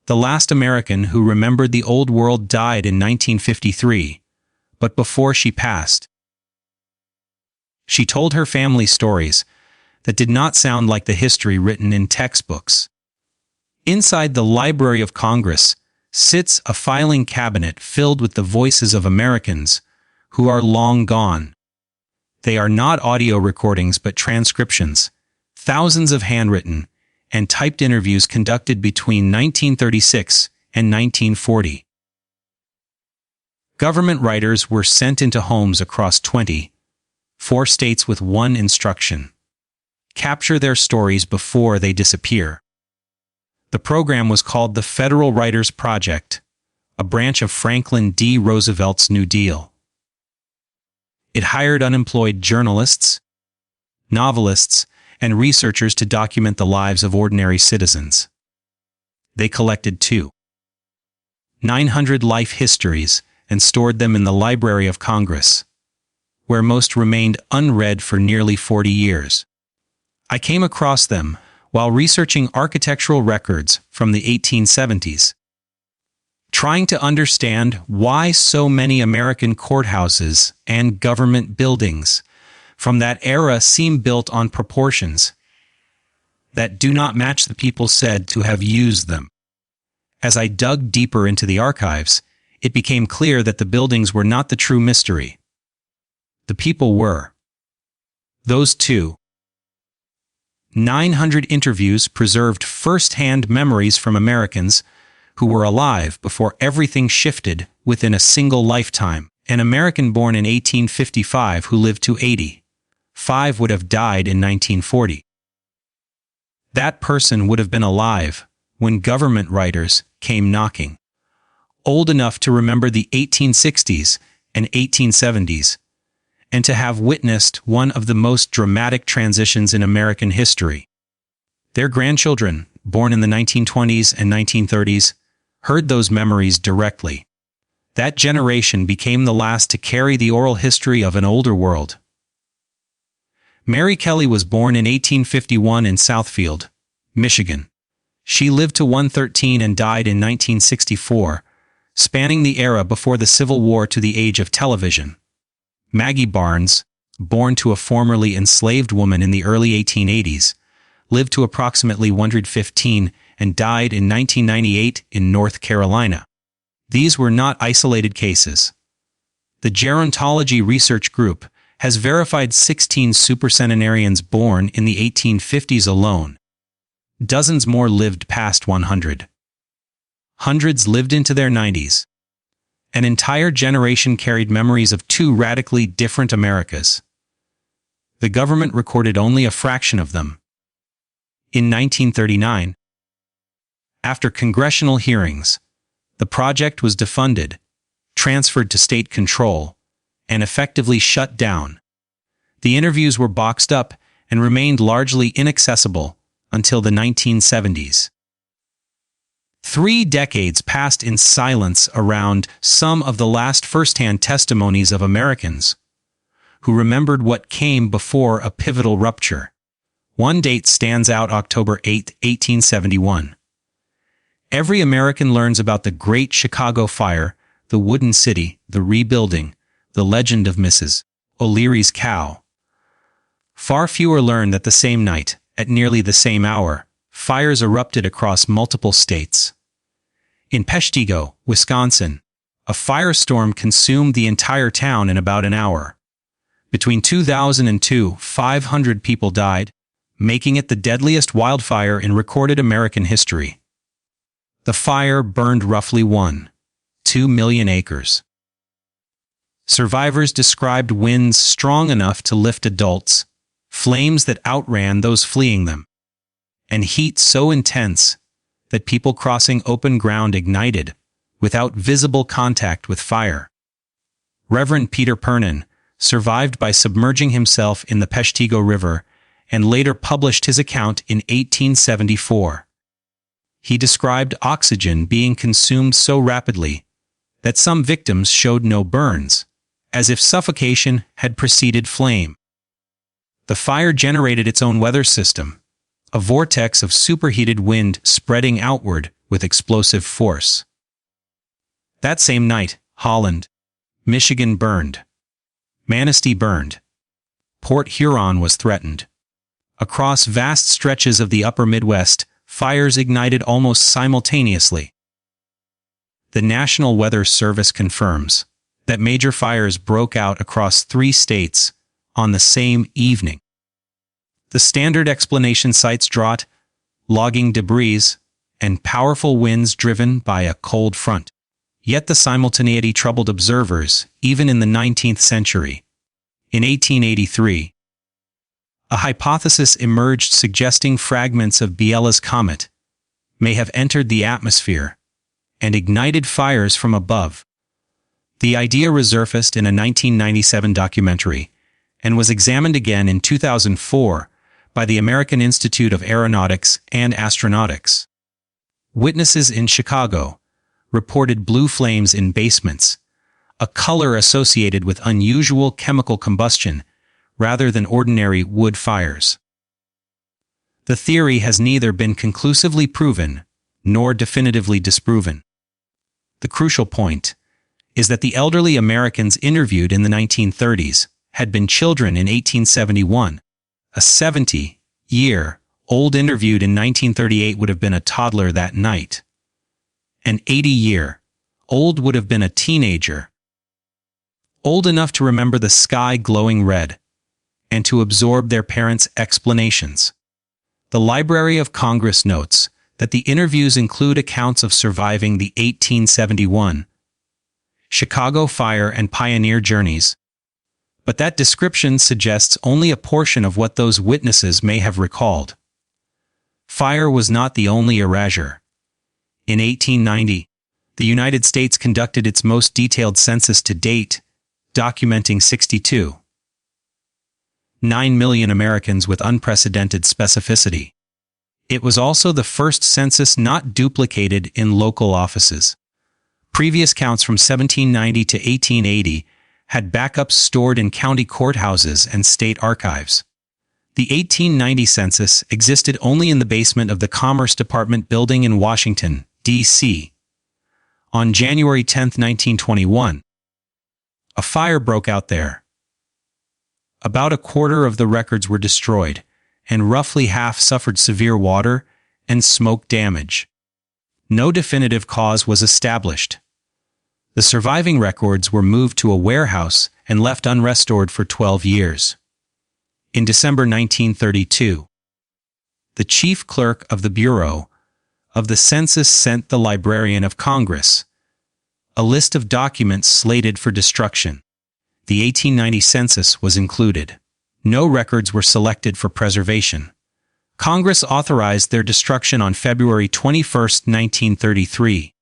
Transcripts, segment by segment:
The last American who remembered the old world died in 1953, but before she passed, she told her family stories that did not sound like the history written in textbooks. Inside the Library of Congress sits a filing cabinet filled with the voices of Americans who are long gone. They are not audio recordings but transcriptions, thousands of handwritten and typed interviews conducted between 1936 and 1940. Government writers were sent into homes across 24 states with one instruction: capture their stories before they disappear. The program was called the Federal Writers Project, a branch of Franklin D. Roosevelt's New Deal. It hired unemployed journalists, novelists, and researchers to document the lives of ordinary citizens. They collected 900 life histories and stored them in the Library of Congress, where most remained unread for nearly 40 years. I came across them while researching architectural records from the 1870s, trying to understand why so many American courthouses and government buildings from that era seem built on proportions that do not match the people said to have used them. As I dug deeper into the archives, it became clear that the buildings were not the true mystery. The people were. Those 900 interviews preserved first-hand memories from Americans who were alive before everything shifted within a single lifetime. An American born in 1855 who lived to 85 would have died in 1940. That person would have been alive when government writers came knocking, old enough to remember the 1860s and 1870s, and to have witnessed one of the most dramatic transitions in American history. Their grandchildren, born in the 1920s and 1930s, heard those memories directly. That generation became the last to carry the oral history of an older world. Mary Kelly was born in 1851 in Southfield, Michigan. She lived to 113 and died in 1964, spanning the era before the Civil War to the age of television. Maggie Barnes, born to a formerly enslaved woman in the early 1880s, lived to approximately 115 and died in 1998 in North Carolina. These were not isolated cases. The Gerontology Research Group has verified 16 supercentenarians born in the 1850s alone. Dozens more lived past 100. Hundreds lived into their 90s. An entire generation carried memories of two radically different Americas. The government recorded only a fraction of them. In 1939, after congressional hearings, the project was defunded, transferred to state control, and effectively shut down. The interviews were boxed up and remained largely inaccessible until the 1970s. 3 decades passed in silence around some of the last first-hand testimonies of Americans who remembered what came before a pivotal rupture. One date stands out: October 8, 1871. Every American learns about the Great Chicago Fire, the Wooden City, the rebuilding, the legend of Mrs. O'Leary's cow. Far fewer learn that the same night, at nearly the same hour, fires erupted across multiple states. In Peshtigo, Wisconsin, a firestorm consumed the entire town in about an hour. Between 2000 and 500 people died, making it the deadliest wildfire in recorded American history. The fire burned roughly 1.2 million acres. Survivors described winds strong enough to lift adults, flames that outran those fleeing them, and heat so intense that people crossing open ground ignited without visible contact with fire. Reverend Peter Pernin survived by submerging himself in the Peshtigo River and later published his account in 1874. He described oxygen being consumed so rapidly that some victims showed no burns, as if suffocation had preceded flame. The fire generated its own weather system, a vortex of superheated wind spreading outward with explosive force. That same night, Holland, Michigan burned. Manistee burned. Port Huron was threatened. Across vast stretches of the upper Midwest, fires ignited almost simultaneously. The National Weather Service confirms that major fires broke out across 3 states on the same evening. The standard explanation cites drought, logging debris, and powerful winds driven by a cold front. Yet the simultaneity troubled observers even in the 19th century. In 1883, a hypothesis emerged suggesting fragments of Biela's comet may have entered the atmosphere and ignited fires from above. The idea resurfaced in a 1997 documentary and was examined again in 2004 by the American Institute of Aeronautics and Astronautics. Witnesses in Chicago reported blue flames in basements, a color associated with unusual chemical combustion rather than ordinary wood fires. The theory has neither been conclusively proven nor definitively disproven. The crucial point is that the elderly Americans interviewed in the 1930s had been children in 1871. A 70-year-old interviewed in 1938 would have been a toddler that night. An 80-year-old would have been a teenager, old enough to remember the sky glowing red and to absorb their parents' explanations. The Library of Congress notes that the interviews include accounts of surviving the 1871 Chicago fire and pioneer journeys, but that description suggests only a portion of what those witnesses may have recalled. Fire was not the only erasure. In 1890, the United States conducted its most detailed census to date, documenting 62.9 million Americans with unprecedented specificity. It was also the first census not duplicated in local offices. Previous counts from 1790 to 1880 had backups stored in county courthouses and state archives. The 1890 census existed only in the basement of the Commerce Department building in Washington, D.C. On January 10, 1921, a fire broke out there. About a quarter of the records were destroyed, and roughly half suffered severe water and smoke damage. No definitive cause was established. The surviving records were moved to a warehouse and left unrestored for 12 years. In December 1932, the chief clerk of the Bureau of the Census sent the Librarian of Congress a list of documents slated for destruction. The 1890 census was included. No records were selected for preservation. Congress authorized their destruction on February 21, 1933.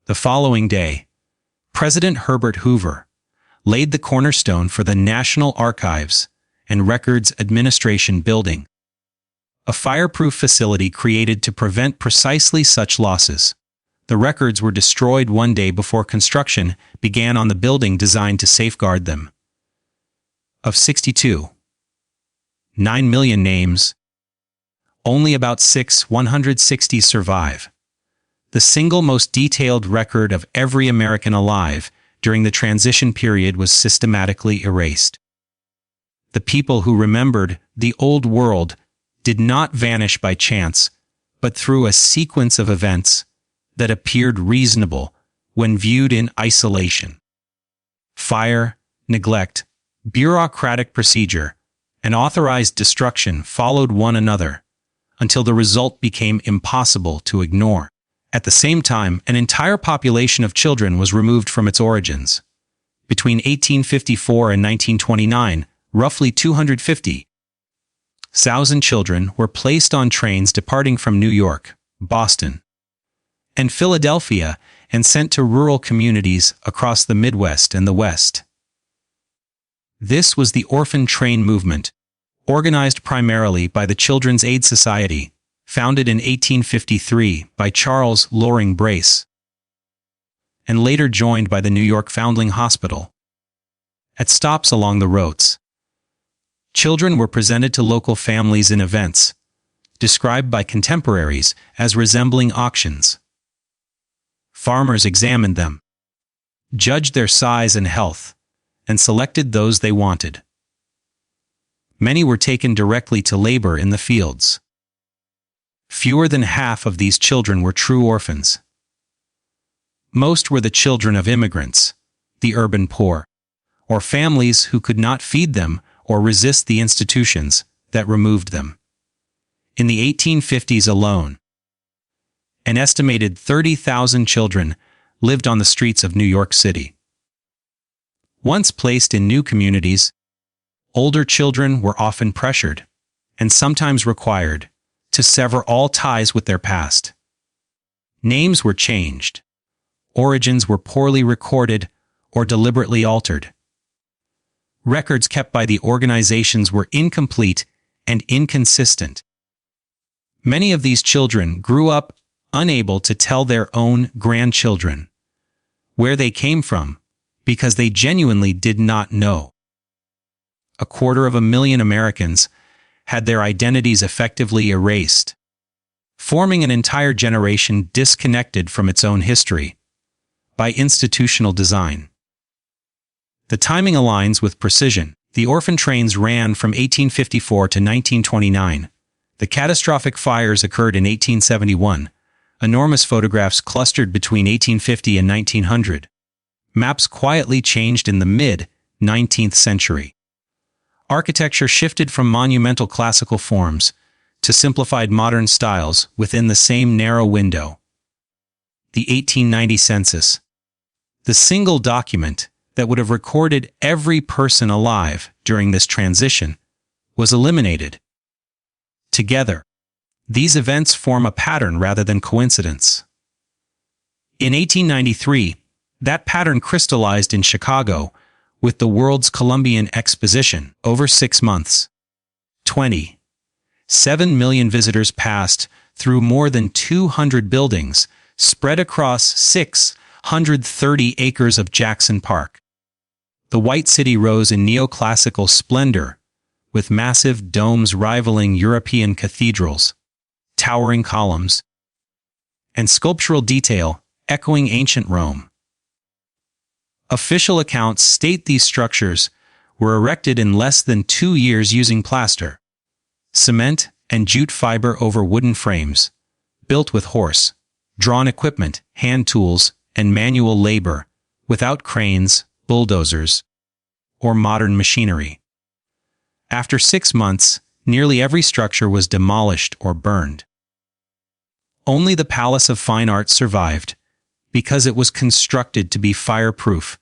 The following day, President Herbert Hoover laid the cornerstone for the National Archives and Records Administration building, a fireproof facility created to prevent precisely such losses. The records were destroyed one day before construction began on the building designed to safeguard them. Of 62.9 million names, only about 160 survive. The single most detailed record of every American alive during the transition period was systematically erased. The people who remembered the old world did not vanish by chance, but through a sequence of events that appeared reasonable when viewed in isolation. Fire, neglect, bureaucratic procedure, and authorized destruction followed one another until the result became impossible to ignore. At the same time, an entire population of children was removed from its origins. Between 1854 and 1929, roughly 250,000 children were placed on trains departing from New York, Boston, and Philadelphia and sent to rural communities across the Midwest and the West. This was the Orphan train movement, organized primarily by the Children's Aid Society, founded in 1853 by Charles Loring Brace, and later joined by the New York Foundling Hospital. At stops along the routes, children were presented to local families in events, described by contemporaries as resembling auctions. Farmers examined them, judged their size and health, and selected those they wanted. Many were taken directly to labor in the fields. Fewer than half of these children were true orphans. Most were the children of immigrants, the urban poor, or families who could not feed them or resist the institutions that removed them. In the 1850s alone, an estimated 30,000 children lived on the streets of New York City. Once placed in new communities, older children were often pressured, and sometimes required, to sever all ties with their past. Names were changed. Origins were poorly recorded or deliberately altered. Records kept by the organizations were incomplete and inconsistent. Many of these children grew up unable to tell their own grandchildren where they came from because they genuinely did not know. 250,000 Americans had their identities effectively erased, forming an entire generation disconnected from its own history by institutional design. The timing aligns with precision. The orphan trains ran from 1854 to 1929. The catastrophic fires occurred in 1871. Enormous photographs clustered between 1850 and 1900. Maps quietly changed in the mid-19th century. Architecture shifted from monumental classical forms to simplified modern styles within the same narrow window. The 1890 census, the single document that would have recorded every person alive during this transition, was eliminated. Together, these events form a pattern rather than coincidence. In 1893, that pattern crystallized in Chicago with the World's Columbian Exposition over 6 months. 7 million visitors passed through more than 200 buildings spread across 630 acres of Jackson Park. The White City rose in neoclassical splendor, with massive domes rivaling European cathedrals, towering columns, and sculptural detail echoing ancient Rome. Official accounts state these structures were erected in less than 2 years using plaster, cement, and jute fiber over wooden frames, built with horse-drawn equipment, hand tools, and manual labor, without cranes, bulldozers, or modern machinery. After 6 months, nearly every structure was demolished or burned. Only the Palace of Fine Arts survived, because it was constructed to be fireproof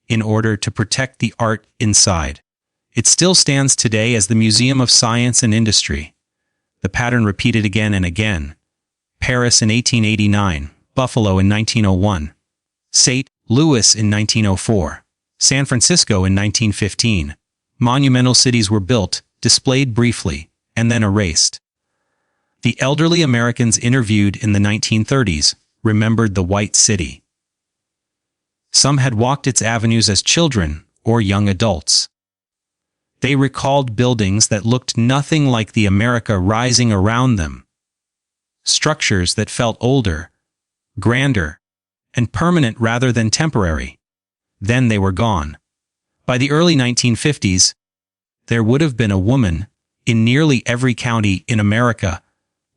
in order to protect the art inside. It still stands today as the Museum of Science and Industry. The pattern repeated again and again. Paris in 1889, Buffalo in 1901, St. Louis in 1904, San Francisco in 1915. Monumental cities were built, displayed briefly, and then erased. The elderly Americans interviewed in the 1930s remembered the White City. Some had walked its avenues as children or young adults. They recalled buildings that looked nothing like the America rising around them. Structures that felt older, grander, and permanent rather than temporary. Then they were gone. By the early 1950s, there would have been a woman in nearly every county in America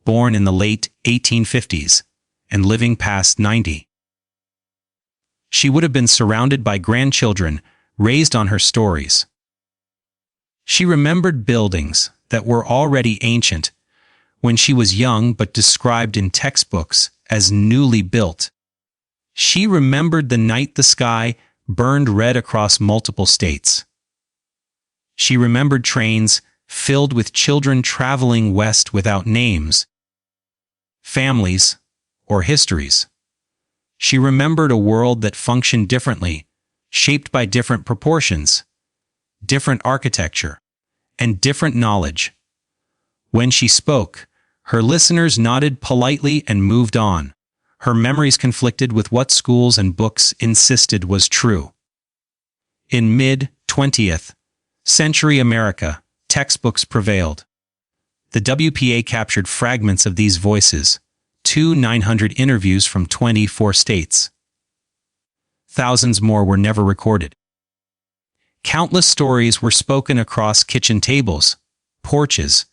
born in the late 1850s and living past 90. She would have been surrounded by grandchildren raised on her stories. She remembered buildings that were already ancient when she was young but described in textbooks as newly built. She remembered the night the sky burned red across multiple states. She remembered trains filled with children traveling west without names, families, or histories. She remembered a world that functioned differently, shaped by different proportions, different architecture, and different knowledge. When she spoke, her listeners nodded politely and moved on. Her memories conflicted with what schools and books insisted was true. In mid-20th century America, textbooks prevailed. The WPA captured fragments of these voices, 900 interviews from 24 states. Thousands more were never recorded. Countless stories were spoken across kitchen tables, porches,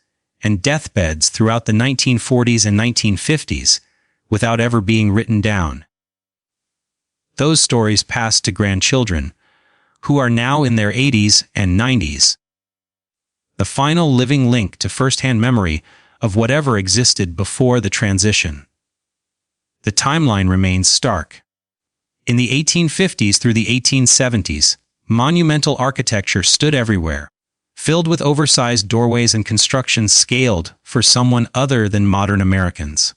and deathbeds throughout the 1940s and 1950s without ever being written down. Those stories passed to grandchildren, who are now in their 80s and 90s. The final living link to first-hand memory of whatever existed before the transition. The timeline remains stark. In the 1850s through the 1870s, monumental architecture stood everywhere, filled with oversized doorways and constructions scaled for someone other than modern Americans.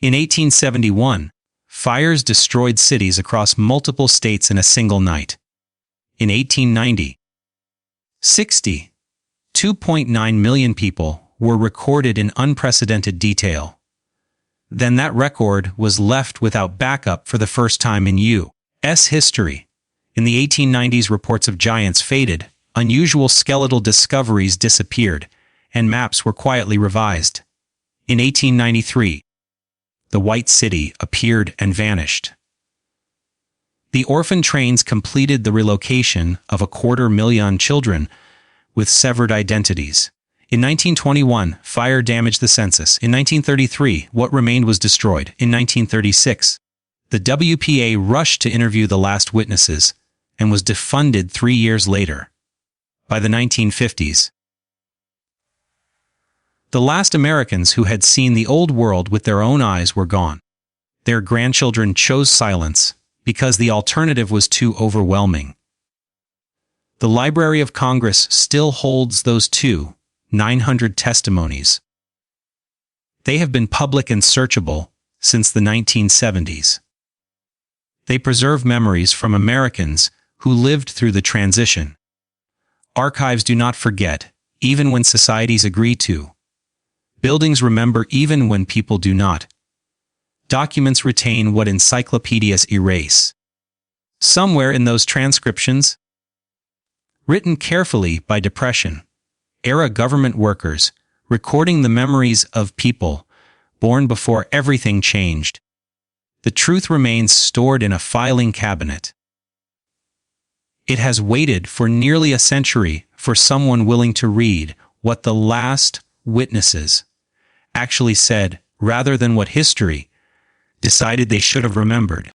In 1871, fires destroyed cities across multiple states in a single night. In 1890, 2.9 million people were recorded in unprecedented detail. Then that record was left without backup for the first time in U.S. history. In the 1890s, reports of giants faded, unusual skeletal discoveries disappeared, and maps were quietly revised. In 1893, the White City appeared and vanished. The Orphan trains completed the relocation of 250,000 children with severed identities. In 1921, fire damaged the census. In 1933, what remained was destroyed. In 1936, the WPA rushed to interview the last witnesses and was defunded 3 years later. By the 1950s, the last Americans who had seen the old world with their own eyes were gone. Their grandchildren chose silence because the alternative was too overwhelming. The Library of Congress still holds those 900 testimonies. They have been public and searchable since the 1970s. They preserve memories from Americans who lived through the transition. Archives do not forget, even when societies agree to. Buildings remember even when people do not. Documents retain what encyclopedias erase. Somewhere in those transcriptions, written carefully by Depression-era government workers, recording the memories of people born before everything changed, the truth remains stored in a filing cabinet. It has waited for nearly a century for someone willing to read what the last witnesses actually said rather than what history decided they should have remembered.